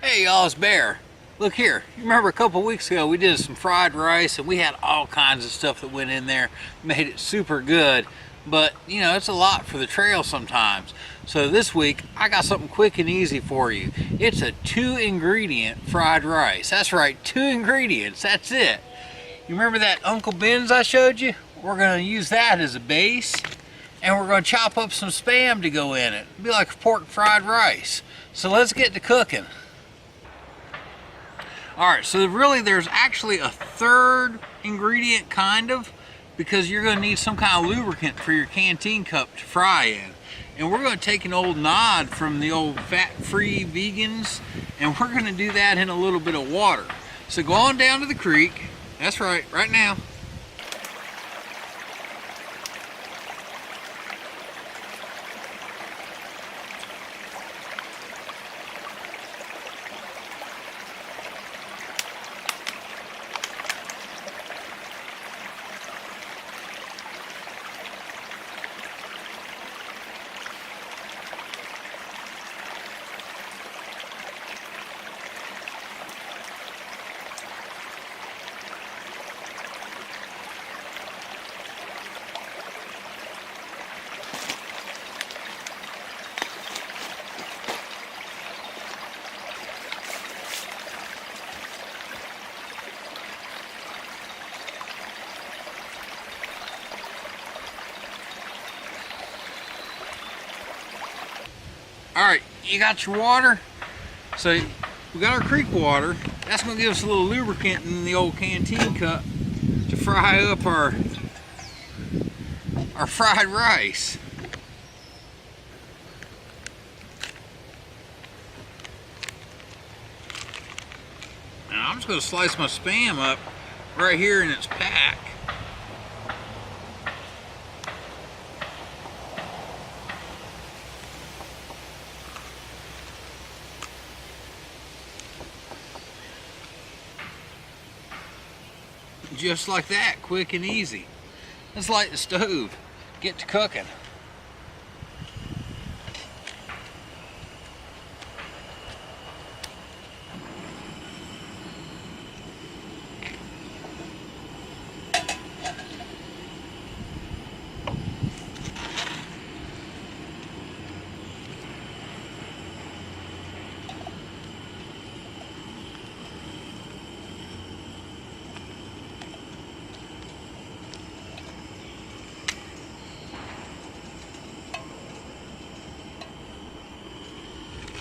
Hey y'all, it's Bear. Look here, you remember a couple weeks ago we did some fried rice and we had all kinds of stuff that went in there, made it super good. But you know, it's a lot for the trail sometimes. So this week I got something quick and easy for you. It's a 2-ingredient fried rice. That's right, 2 ingredients, that's it. You remember that Uncle Ben's I showed you? We're gonna use that as a base and we're gonna chop up some Spam to go in it. It'll be like pork fried rice. So let's get to cooking. Alright, so really there's actually a 3rd ingredient kind of, because you're going to need some kind of lubricant for your canteen cup to fry in. And we're going to take an old nod from the old fat-free vegans, and we're going to do that in a little bit of water. So go on down to the creek, that's right, right now. Alright, you got your water. So we got our creek water. That's going to give us a little lubricant in the old canteen cup to fry up our fried rice. Now I'm just going to slice my Spam up right here in its pack. Just like that, quick and easy. Let's light the stove, get to cooking.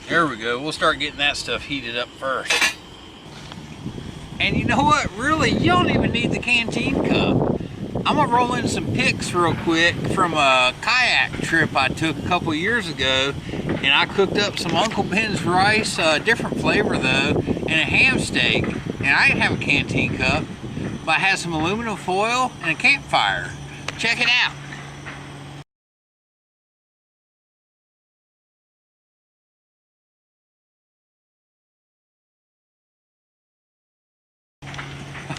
There we go, we'll start getting that stuff heated up first. And you know what, really, you don't even need the canteen cup. I'm gonna roll in some pics real quick from a kayak trip I took a couple years ago, and I cooked up some Uncle Ben's rice, different flavor though, and a ham steak. And I didn't have a canteen cup, but I had some aluminum foil and a campfire. Check it out.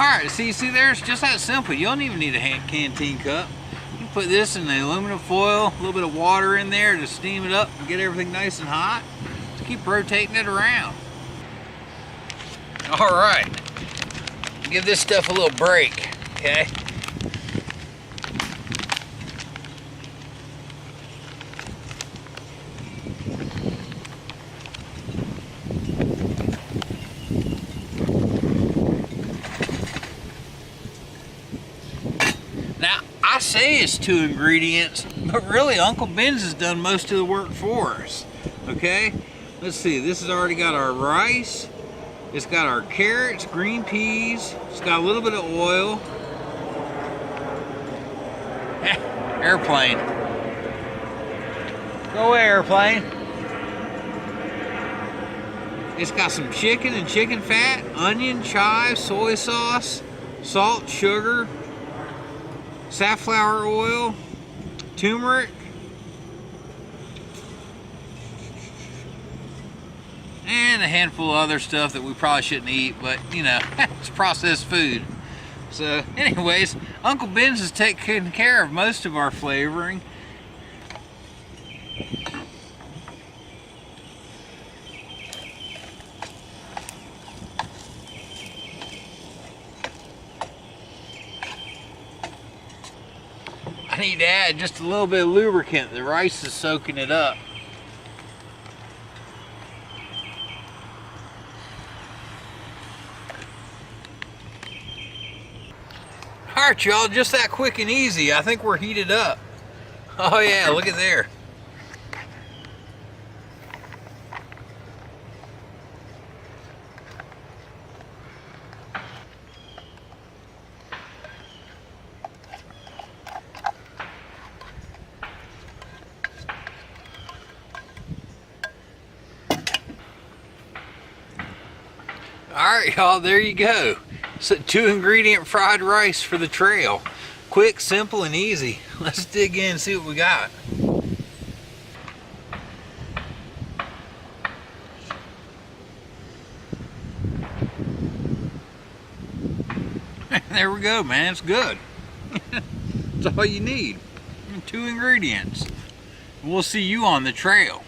Alright, see there, it's just that simple. You don't even need a canteen cup. You can put this in the aluminum foil, a little bit of water in there to steam it up and get everything nice and hot. Just keep rotating it around. Alright, give this stuff a little break, okay? Now, I say it's 2 ingredients, but really Uncle Ben's has done most of the work for us, okay? Let's see, this has already got our rice, it's got our carrots, green peas, it's got a little bit of oil. Airplane. Go away, airplane. It's got some chicken and chicken fat, onion, chive, soy sauce, salt, sugar, safflower oil, turmeric, and a handful of other stuff that we probably shouldn't eat, but you know, it's processed food. So anyways, Uncle Ben's is taking care of most of our flavoring. I need to add just a little bit of lubricant. The rice is soaking it up. Alright y'all, just that quick and easy. I think we're heated up. Oh yeah, look at there. Alright y'all, there you go. So 2-ingredient fried rice for the trail. Quick, simple, and easy. Let's dig in and see what we got. There we go, man. It's good. That's all you need. 2 ingredients. We'll see you on the trail.